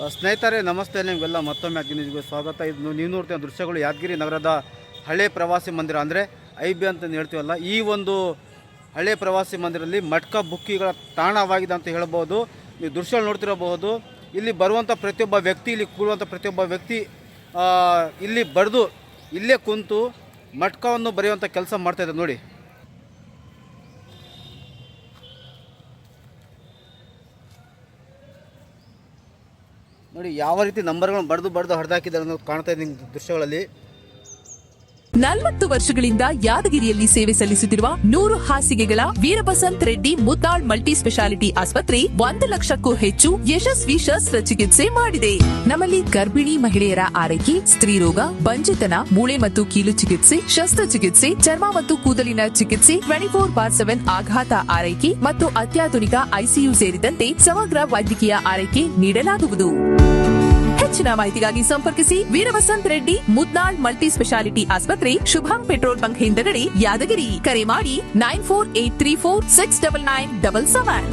ಸ್ನೇಹಿತರೆ ನಮಸ್ತೆ, ನಿಮಗೆಲ್ಲ ಮತ್ತೊಮ್ಮೆ ನ್ಯೂಸ್ಗೆ ಸ್ವಾಗತ. ಇದು ನೀವು ನೋಡ್ತೀವಿ ದೃಶ್ಯಗಳು ಯಾದಗಿರಿ ನಗರದ ಹಳೆ ಪ್ರವಾಸಿ ಮಂದಿರ ಅಂದರೆ ಐಬಿ ಅಂತ ಹೇಳ್ತೀವಲ್ಲ, ಈ ಒಂದು ಹಳೆ ಪ್ರವಾಸಿ ಮಂದಿರದಲ್ಲಿ ಮಟ್ಕಾ ಬುಕ್ಕಿಗಳ ತಾಣವಾಗಿದೆ ಅಂತ ಹೇಳ್ಬೋದು. ನೀವು ದೃಶ್ಯಗಳು ನೋಡ್ತಿರಬಹುದು. ಇಲ್ಲಿ ಬರುವಂಥ ಪ್ರತಿಯೊಬ್ಬ ವ್ಯಕ್ತಿ, ಇಲ್ಲಿ ಕೂಡುವಂಥ ಪ್ರತಿಯೊಬ್ಬ ವ್ಯಕ್ತಿ ಇಲ್ಲಿ ಬರೆದು ಇಲ್ಲೇ ಕುಂತು ಮಟ್ಕಾವನ್ನು ಬರೆಯುವಂಥ ಕೆಲಸ ಮಾಡ್ತಾಯಿದ್ದಾರೆ ನೋಡಿ. ನೋಡಿ ಯಾವ ರೀತಿ ನಂಬರ್ಗಳನ್ನು ಬರೆದು ಹೊಡೆದಾಕಿದ್ದಾರೆ ಅನ್ನೋದು ಕಾಣ್ತಾ ಇದೆ ನಿಮ್ಗೆ ದೃಶ್ಯಗಳಲ್ಲಿ. 40 ವರ್ಷಗಳಿಂದ ಯಾದಗಿರಿಯಲ್ಲಿ ಸೇವೆ ಸಲ್ಲಿಸುತ್ತಿರುವ 100 ಹಾಸಿಗೆಗಳ ವೀರಬಸಂತ್ ರೆಡ್ಡಿ ಮುದ್ದಾಳ್ ಮಲ್ಟಿ ಸ್ಪೆಷಾಲಿಟಿ ಆಸ್ಪತ್ರೆ 1 ಲಕ್ಷಕ್ಕೂ ಹೆಚ್ಚು ಯಶಸ್ವಿ ಶಸ್ತ್ರಚಿಕಿತ್ಸೆ ಮಾಡಿದೆ. ನಮ್ಮಲ್ಲಿ ಗರ್ಭಿಣಿ ಮಹಿಳೆಯರ ಆರೈಕೆ, ಸ್ತ್ರೀರೋಗ, ಬಂಜೆತನ, ಮೂಳೆ ಮತ್ತು ಕೀಲು ಚಿಕಿತ್ಸೆ, ಶಸ್ತ್ರಚಿಕಿತ್ಸೆ, ಚರ್ಮ ಮತ್ತು ಕೂದಲಿನ ಚಿಕಿತ್ಸೆ, 24/7 ಆಘಾತ ಆರೈಕೆ ಮತ್ತು ಅತ್ಯಾಧುನಿಕ ಐಸಿಯು ಸೇರಿದಂತೆ ಸಮಗ್ರ ವೈದ್ಯಕೀಯ ಆರೈಕೆ ನೀಡಲಾಗುವುದು. ಹೆಚ್ಚಿನ ಮಾಹಿತಿಗಾಗಿ ಸಂಪರ್ಕಿಸಿ ವೀರವಸಂತ್ ರೆಡ್ಡಿ ಮುದ್ನಾಳ್ ಮಲ್ಟಿ ಸ್ಪೆಷಾಲಿಟಿ ಆಸ್ಪತ್ರೆ, ಶುಭಂ ಪೆಟ್ರೋಲ್ ಬಂಕ್ ಹಿಂದಗಡೆ, ಯಾದಗಿರಿ. ಕರೆ ಮಾಡಿ 9483469977.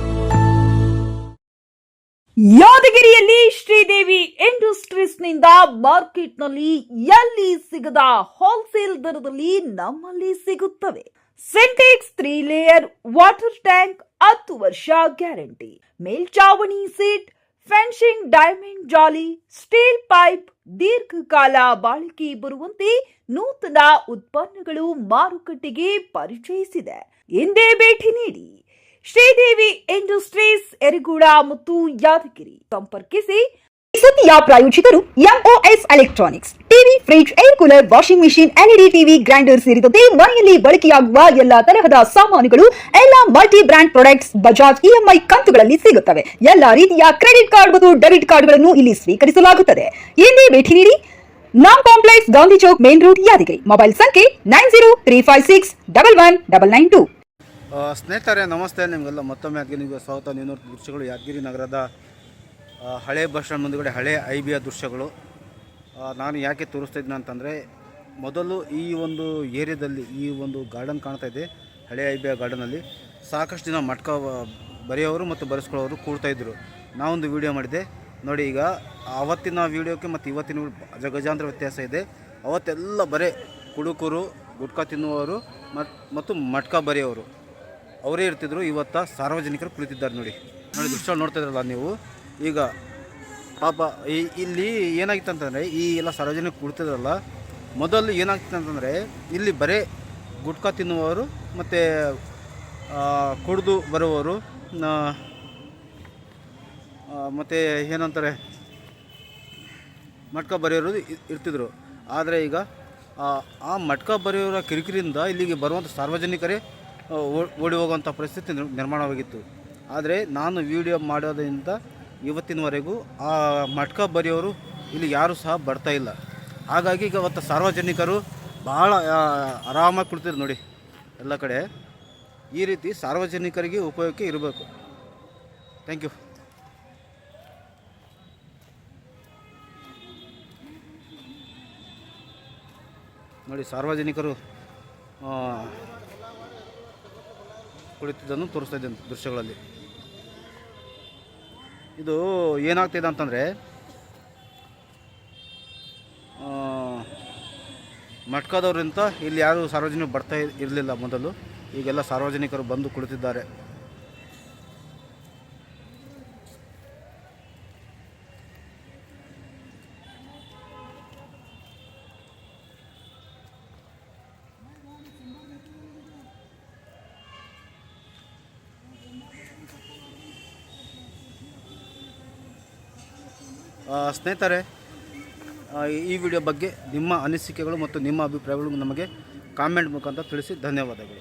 ಯಾದಗಿರಿಯಲ್ಲಿ ಶ್ರೀದೇವಿ ಇಂಡಸ್ಟ್ರೀಸ್ನಿಂದ ಮಾರ್ಕೆಟ್ನಲ್ಲಿ ಎಲ್ಲಿ ಸಿಗದ ಹೋಲ್ಸೇಲ್ ದರದಲ್ಲಿ ನಮ್ಮಲ್ಲಿ ಸಿಗುತ್ತವೆ. ಸಿಂಟೆಕ್ಸ್ 3 ಲೇಯರ್ ವಾಟರ್ ಟ್ಯಾಂಕ್ 10 ವರ್ಷ ಗ್ಯಾರಂಟಿ, ಮೇಲ್ಚಾವಣಿ ಸೀಟ್, ಫೆನ್ಸಿಂಗ್, ಡೈಮಂಡ್ ಜಾಲಿ, ಸ್ಟೀಲ್ ಪೈಪ್, ದೀರ್ಘಕಾಲ ಬಾಳಿಕೆ ಬರುವಂತೆ ನೂತನ ಉತ್ಪನ್ನಗಳು ಮಾರುಕಟ್ಟೆಗೆ ಪರಿಚಯಿಸಿದೆ. ಹಿಂದೆ ಭೇಟಿ ನೀಡಿ. ಶ್ರೀದೇವಿ ಇಂಡಸ್ಟ್ರೀಸ್, ಯರಗೋಡ ಮತ್ತು ಯಾದಗಿರಿ. ಸಂಪರ್ಕಿಸಿ. ಸುದ್ದಿಯ ಪ್ರಾಯೋಜಕರು MOS electronics. TV, fridge, air cooler, washing machine, LED TV, grinder ಸೇರಿದಂತೆ ಮನೆಯಲ್ಲಿ ಬಳಕೆಯಾಗುವ ಎಲ್ಲಾ ತರಹದ ಸಾಮಾನುಗಳು, ಎಲ್ಲ multi brand products Bajaj EMI ಕಂತುಗಳಲ್ಲಿ ಸಿಗುತ್ತವೆ. ಎಲ್ಲಾ ರೀತಿಯ ಕ್ರೆಡಿಟ್ ಕಾರ್ಡ್ ಮತ್ತು ಡೆಬಿಟ್ ಕಾರ್ಡ್ಗಳನ್ನು ಇಲ್ಲಿ ಸ್ವೀಕರಿಸಲಾಗುತ್ತದೆ. ಹಿಂದೆ ಭೇಟಿ ನೀಡಿ. Naam complex, Gandhi Chowk, main road, Yadgir. Mobile ಸಂಖ್ಯೆ 9035611992. ಸ್ನೇಹಿತರೆ ನಮಸ್ತೆ, ನಿಮಗೆಲ್ಲ ಮತ್ತೊಮ್ಮೆ ಯಾದಗಿರಿಗೆ ಸ್ವಾಗತ. ನೀವು ನೋಡ್ತಿದ್ದ ದೃಶ್ಯಗಳು ಯಾದಗಿರಿ ನಗರದ ಹಳೆ ಬಸ್ ಸ್ಟ್ಯಾಂಡ್ ಮುಂದುಗಡೆ ಹಳೆ ಐಬಿಯ ದೃಶ್ಯಗಳು. ನಾನು ಯಾಕೆ ತೋರಿಸ್ತಾ ಇದ್ದೀನಿ ಅಂತಂದರೆ, ಮೊದಲು ಈ ಒಂದು ಏರಿಯಾದಲ್ಲಿ ಈ ಒಂದು ಗಾರ್ಡನ್ ಕಾಣ್ತಾ ಇದೆ. ಹಳೆ ಐಬಿಯ ಗಾರ್ಡನಲ್ಲಿ ಸಾಕಷ್ಟು ಜನ ಮಟ್ಕಾ ಬರೆಯೋರು ಮತ್ತು ಬರೆಸ್ಕೊಳ್ಳೋರು ಕೂಡ್ತಾಯಿದ್ರು. ನಾವೊಂದು ವಿಡಿಯೋ ಮಾಡಿದೆ ನೋಡಿ. ಈಗ ಅವತ್ತಿನ ವೀಡಿಯೋಕ್ಕೆ ಮತ್ತು ಇವತ್ತಿನ ಗಜಾಂತರ ವ್ಯತ್ಯಾಸ ಇದೆ. ಅವತ್ತೆಲ್ಲ ಬರೀ ಕುಡುಕರು, ಗುಟ್ಕಾ ತಿನ್ನುವವರು ಮತ್ತು ಮಟ್ಕಾ ಬರೆಯೋರು ಅವರೇ ಇರ್ತಿದ್ರು. ಇವತ್ತು ಸಾರ್ವಜನಿಕರು ಕುಳಿತಿದ್ದಾರೆ ನೋಡಿ. ದೃಶ್ಯ ನೋಡ್ತಾ ಇದ್ರಲ್ಲ ನೀವು. ಈಗ ಪಾಪ ಇಲ್ಲಿ ಏನಾಗಿತ್ತು ಅಂತಂದರೆ, ಈ ಎಲ್ಲ ಸಾರ್ವಜನಿಕರು ಕುಳಿತಿದ್ರಲ್ಲ, ಮೊದಲು ಏನಾಗ್ತಿತ್ತು ಅಂತಂದರೆ ಇಲ್ಲಿ ಬರೀ ಗುಟ್ಕಾ ತಿನ್ನುವವರು ಮತ್ತು ಕುಡಿದು ಬರುವವರು ಮತ್ತು ಏನಂತಾರೆ ಮಟ್ಕಾ ಬರೆಯೋರು ಇರ್ತಿದ್ರು. ಆದರೆ ಈಗ ಆ ಮಟ್ಕಾ ಬರೆಯೋರ ಕಿರಿಕಿರಿಯಿಂದ ಇಲ್ಲಿಗೆ ಬರುವಂಥ ಸಾರ್ವಜನಿಕರೇ ಓಡಿ ಹೋಗುವಂಥ ಪರಿಸ್ಥಿತಿ ನಿರ್ಮಾಣವಾಗಿತ್ತು. ಆದರೆ ನಾನು ವಿಡಿಯೋ ಮಾಡೋದ್ರಿಂದ ಇವತ್ತಿನವರೆಗೂ ಆ ಮಟ್ಕಾ ಬರೆಯೋರು ಇಲ್ಲಿ ಯಾರೂ ಸಹ ಬರ್ತಾಯಿಲ್ಲ. ಹಾಗಾಗಿ ಈಗ ಅವತ್ತು ಸಾರ್ವಜನಿಕರು ಭಾಳ ಆರಾಮಾಗಿ ಕುಳಿತಿದ್ರು ನೋಡಿ. ಎಲ್ಲ ಕಡೆ ಈ ರೀತಿ ಸಾರ್ವಜನಿಕರಿಗೆ ಉಪಯೋಗಕ್ಕೆ ಇರಬೇಕು. Thank you. ನೋಡಿ ಸಾರ್ವಜನಿಕರು ಕುಳಿತಿದ್ದನ್ನು ತೋರಿಸ್ತಾ ಇದ್ದೇನೆ ದೃಶ್ಯಗಳಲ್ಲಿ. ಇದು ಏನಾಗ್ತಿದೆ ಅಂತಂದರೆ, ಮಟ್ಕಾದವ್ರಿಂತ ಇಲ್ಲಿ ಯಾರು ಸಾರ್ವಜನಿಕರು ಬರ್ತಾ ಇರಲಿಲ್ಲ ಮೊದಲು. ಈಗೆಲ್ಲ ಸಾರ್ವಜನಿಕರು ಬಂದು ಕುಳಿತಿದ್ದಾರೆ. ಸ್ನೇಹಿತರೆ, ಈ ವಿಡಿಯೋ ಬಗ್ಗೆ ನಿಮ್ಮ ಅನಿಸಿಕೆಗಳು ಮತ್ತು ನಿಮ್ಮ ಅಭಿಪ್ರಾಯಗಳು ನಮಗೆ ಕಾಮೆಂಟ್ ಮುಖಾಂತರ ತಿಳಿಸಿ. ಧನ್ಯವಾದಗಳು.